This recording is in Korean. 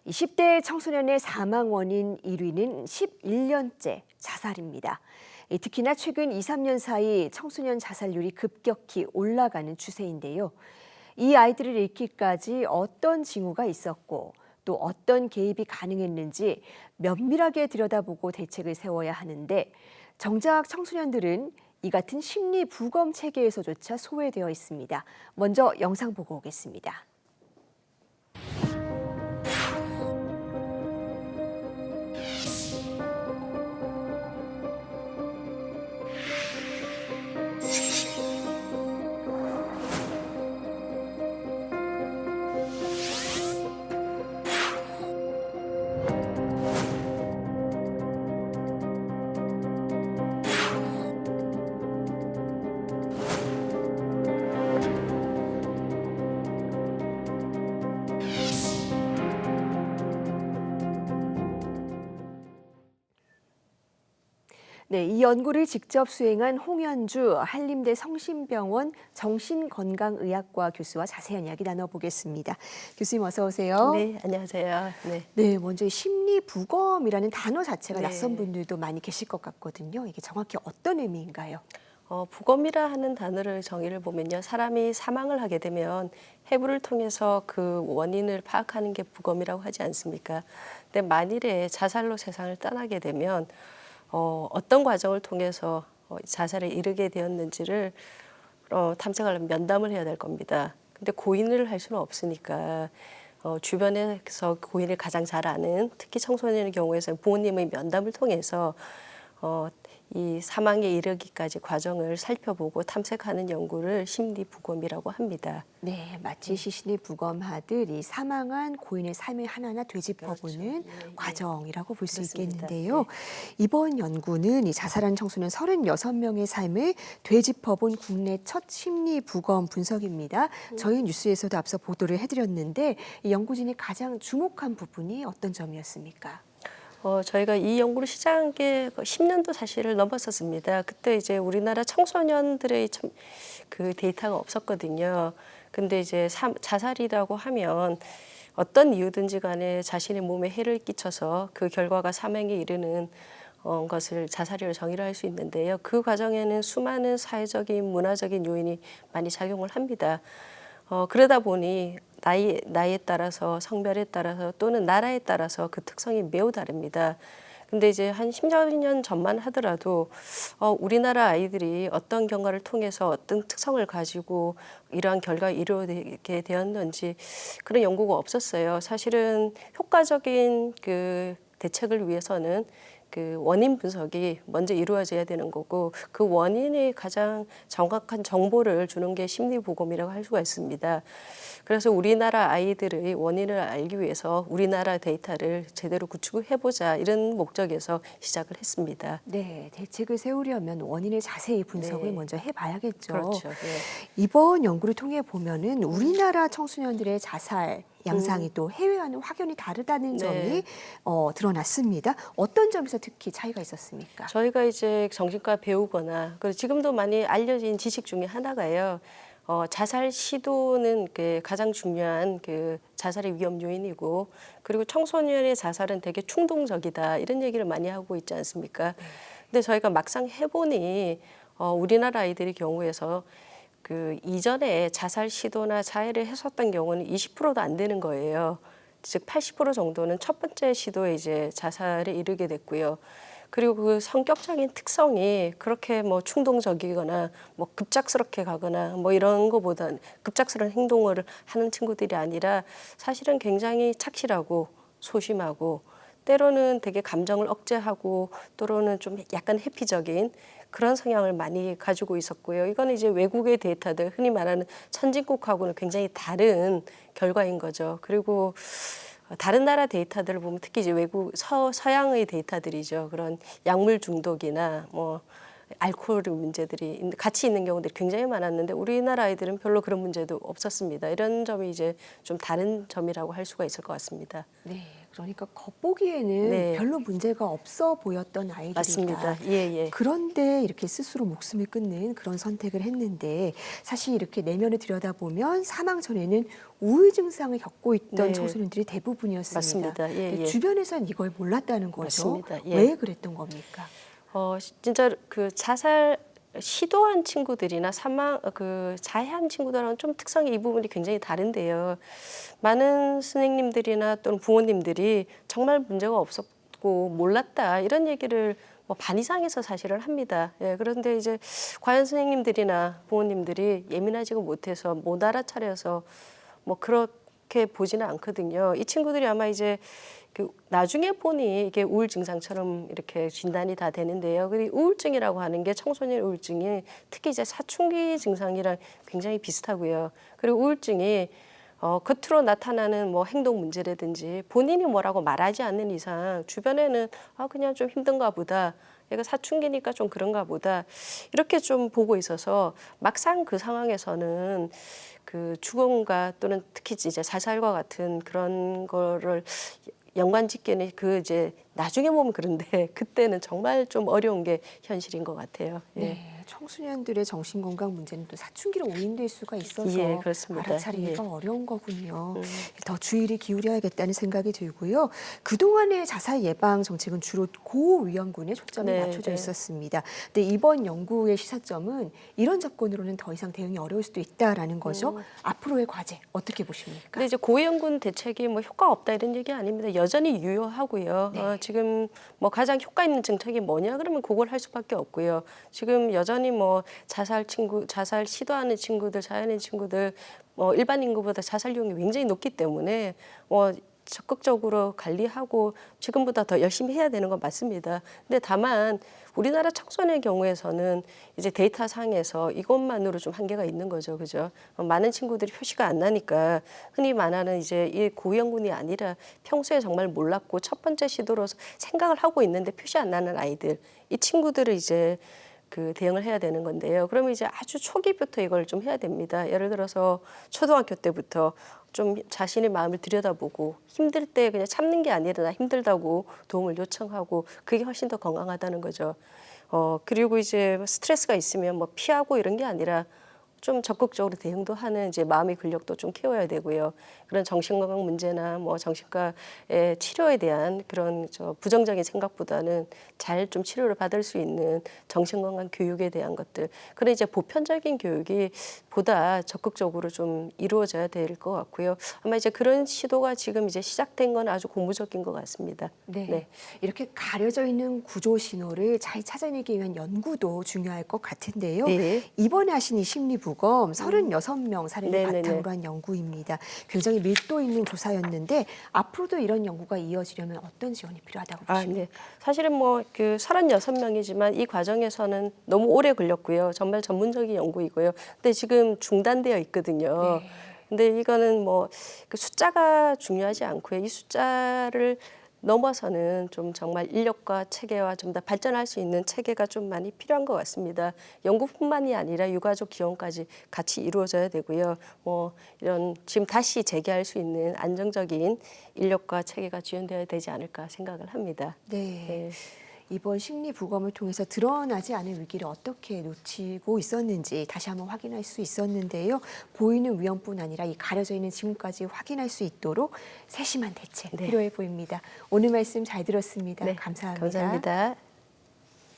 10대 청소년의 사망 원인 1위는 11년째 자살입니다. 특히나 최근 2, 3년 사이 청소년 자살률이 급격히 올라가는 추세인데요. 이 아이들을 잃기까지 어떤 징후가 있었고 또 어떤 개입이 가능했는지 면밀하게 들여다보고 대책을 세워야 하는데 정작 청소년들은 이 같은 심리 부검 체계에서조차 소외되어 있습니다. 먼저 영상 보고 오겠습니다. 네, 이 연구를 직접 수행한 홍현주 한림대 성심병원 정신건강의학과 교수와 자세한 이야기 나눠보겠습니다. 교수님 어서 오세요. 네, 안녕하세요. 네. 네, 먼저 심리부검이라는 단어 자체가 네. 낯선 분들도 많이 계실 것 같거든요. 이게 정확히 어떤 의미인가요? 부검이라 하는 단어를 정의를 보면요. 사람이 사망을 하게 되면 해부를 통해서 그 원인을 파악하는 게 부검이라고 하지 않습니까? 근데 만일에 자살로 세상을 떠나게 되면 어떤 과정을 통해서 자살에 이르게 되었는지를 탐색하려면 면담을 해야 될 겁니다. 근데 고인을 할 수는 없으니까 주변에서 고인을 가장 잘 아는 특히 청소년의 경우에서는 부모님의 면담을 통해서 이 사망에 이르기까지 과정을 살펴보고 탐색하는 연구를 심리부검이라고 합니다. 네, 마치 시신을 부검하듯 이 사망한 고인의 삶을 하나하나 되짚어보는 그렇죠. 네, 과정이라고 볼 수 그렇습니다. 있겠는데요. 네. 이번 연구는 이 자살한 청소년 36명의 삶을 되짚어본 국내 첫 심리부검 분석입니다. 저희 뉴스에서도 앞서 보도를 해드렸는데 이 연구진이 가장 주목한 부분이 어떤 점이었습니까? 저희가 이 연구를 시작한 게 10년도 사실을 넘었었습니다. 그때 이제 우리나라 청소년들의 그 데이터가 없었거든요. 근데 이제 자살이라고 하면 어떤 이유든지 간에 자신의 몸에 해를 끼쳐서 그 결과가 사망에 이르는 것을 자살이라고 정의를 할 수 있는데요. 그 과정에는 수많은 사회적인, 문화적인 요인이 많이 작용을 합니다. 그러다 보니 나이에 따라서 성별에 따라서 또는 나라에 따라서 그 특성이 매우 다릅니다. 근데 이제 한 10년 전만 하더라도 우리나라 아이들이 어떤 경과를 통해서 어떤 특성을 가지고 이러한 결과에 이르게 되었는지 그런 연구가 없었어요. 사실은 효과적인 그 대책을 위해서는 그 원인 분석이 먼저 이루어져야 되는 거고 그 원인이 가장 정확한 정보를 주는 게 심리보검이라고 할 수가 있습니다. 그래서 우리나라 아이들의 원인을 알기 위해서 우리나라 데이터를 제대로 구축해보자 이런 목적에서 시작을 했습니다. 네, 대책을 세우려면 원인을 자세히 분석을 네. 먼저 해봐야겠죠. 그렇죠. 네. 이번 연구를 통해 보면은 우리나라 청소년들의 자살 양상이 또 해외와는 확연히 다르다는 네. 점이 드러났습니다. 어떤 점에서 특히 차이가 있었습니까? 저희가 이제 정신과 배우거나 그리고 지금도 많이 알려진 지식 중에 하나가요. 자살 시도는 그 가장 중요한 그 자살의 위험 요인이고 그리고 청소년의 자살은 되게 충동적이다 이런 얘기를 많이 하고 있지 않습니까? 근데 저희가 막상 해보니 우리나라 아이들의 경우에서 그 이전에 자살 시도나 자해를 했었던 경우는 20%도 안 되는 거예요. 즉 80% 정도는 첫 번째 시도에 이제 자살에 이르게 됐고요. 그리고 그 성격적인 특성이 그렇게 뭐 충동적이거나 뭐 급작스럽게 가거나 뭐 이런 거보다 급작스러운 행동을 하는 친구들이 아니라 사실은 굉장히 착실하고 소심하고 때로는 되게 감정을 억제하고 때로는 좀 약간 회피적인 그런 성향을 많이 가지고 있었고요. 이거는 이제 외국의 데이터들, 흔히 말하는 선진국하고는 굉장히 다른 결과인 거죠. 그리고 다른 나라 데이터들을 보면 특히 이제 외국 서양의 데이터들이죠. 그런 약물 중독이나 뭐 알코올 문제들이 같이 있는 경우들이 굉장히 많았는데 우리나라 아이들은 별로 그런 문제도 없었습니다. 이런 점이 이제 좀 다른 점이라고 할 수가 있을 것 같습니다. 네, 그러니까 겉보기에는 네. 별로 문제가 없어 보였던 아이들이다. 맞습니다. 예, 예. 그런데 이렇게 스스로 목숨을 끊는 그런 선택을 했는데 사실 이렇게 내면을 들여다보면 사망 전에는 우울 증상을 겪고 있던 네. 청소년들이 대부분이었습니다. 맞습니다. 예, 근데 예. 주변에서는 이걸 몰랐다는 거죠. 맞습니다. 예. 왜 그랬던 겁니까? 진짜 그 자살 시도한 친구들이나 자해한 친구들은 좀 특성이 이 부분이 굉장히 다른데요. 많은 선생님들이나 또는 부모님들이 정말 문제가 없었고 몰랐다 이런 얘기를 뭐 반 이상에서 사실은 합니다. 예, 그런데 이제 과연 선생님들이나 부모님들이 예민하지가 못해서 못 알아차려서 뭐 그렇게 보지는 않거든요. 이 친구들이 아마 이제 나중에 보니 이게 우울 증상처럼 이렇게 진단이 다 되는데요. 그리고 우울증이라고 하는 게 청소년 우울증이 특히 이제 사춘기 증상이랑 굉장히 비슷하고요. 그리고 우울증이 겉으로 나타나는 뭐 행동 문제라든지 본인이 뭐라고 말하지 않는 이상 주변에는 그냥 좀 힘든가 보다. 얘가 사춘기니까 좀 그런가 보다. 이렇게 좀 보고 있어서 막상 그 상황에서는 그 죽음과 또는 특히 이제 자살과 같은 그런 거를 연관짓기는 이제 나중에 보면 그런데 그때는 정말 좀 어려운 게 현실인 것 같아요. 예. 네, 청소년들의 정신건강 문제는 또 사춘기로 오인될 수가 있어서 예, 그렇습니다. 알아차리기가 어려운 거군요. 더 주의를 기울여야겠다는 생각이 들고요. 그동안의 자살 예방 정책은 주로 고위험군에 초점이 네, 맞춰져 네. 있었습니다. 근데 이번 연구의 시사점은 이런 접근으로는 더 이상 대응이 어려울 수도 있다라는 거죠. 앞으로의 과제 어떻게 보십니까? 근데 이제 고위험군 대책이 뭐 효과 없다 이런 얘기 아닙니다. 여전히 유효하고요. 네. 지금 뭐 가장 효과 있는 정책이 뭐냐 그러면 그걸 할 수밖에 없고요. 지금 여전히 뭐 자살 시도하는 친구들, 자해하는 친구들 뭐 일반 인구보다 자살률이 굉장히 높기 때문에 적극적으로 관리하고 지금보다 더 열심히 해야 되는 건 맞습니다. 근데 다만 우리나라 청소년의 경우에서는 이제 데이터 상에서 이것만으로 좀 한계가 있는 거죠. 그죠? 많은 친구들이 표시가 안 나니까 흔히 말하는 이제 이 고위험군이 아니라 평소에 정말 몰랐고 첫 번째 시도로서 생각을 하고 있는데 표시 안 나는 아이들, 이 친구들을 이제 대응을 해야 되는 건데요. 그러면 이제 아주 초기부터 이걸 좀 해야 됩니다. 예를 들어서 초등학교 때부터 좀 자신의 마음을 들여다보고 힘들 때 그냥 참는 게 아니라 나 힘들다고 도움을 요청하고 그게 훨씬 더 건강하다는 거죠. 그리고 이제 스트레스가 있으면 뭐 피하고 이런 게 아니라 좀 적극적으로 대응도 하는 이제 마음의 근력도 좀 키워야 되고요. 그런 정신건강 문제나 뭐 정신과의 치료에 대한 그런 부정적인 생각보다는 잘 좀 치료를 받을 수 있는 정신건강 교육에 대한 것들. 그런 이제 보편적인 교육이 보다 적극적으로 좀 이루어져야 될 것 같고요. 아마 이제 그런 시도가 지금 이제 시작된 건 아주 고무적인 것 같습니다. 네. 이렇게 가려져 있는 구조 신호를 잘 찾아내기 위한 연구도 중요할 것 같은데요. 네. 이번에 하신 이 심리부검 36명 사례를 네네네. 바탕으로 한 연구입니다. 굉장히 밀도 있는 조사였는데 앞으로도 이런 연구가 이어지려면 어떤 지원이 필요하다고 보십니까? 네. 사실은 뭐 36명이지만 이 과정에서는 너무 오래 걸렸고요. 정말 전문적인 연구이고요. 근데 지금 중단되어 있거든요. 네. 근데 이거는 뭐 그 숫자가 중요하지 않고요. 이 숫자를 넘어서는 좀 정말 인력과 체계와 좀 더 발전할 수 있는 체계가 좀 많이 필요한 것 같습니다. 연구뿐만이 아니라 유가족 지원까지 같이 이루어져야 되고요. 뭐 이런 지금 다시 재개할 수 있는 안정적인 인력과 체계가 지원되어야 되지 않을까 생각을 합니다. 네. 네. 이번 심리부검을 통해서 드러나지 않은 위기를 어떻게 놓치고 있었는지 다시 한번 확인할 수 있었는데요. 보이는 위험뿐 아니라 이 가려져 있는 지금까지 확인할 수 있도록 세심한 대책 네. 필요해 보입니다. 오늘 말씀 잘 들었습니다. 네. 감사합니다. 감사합니다.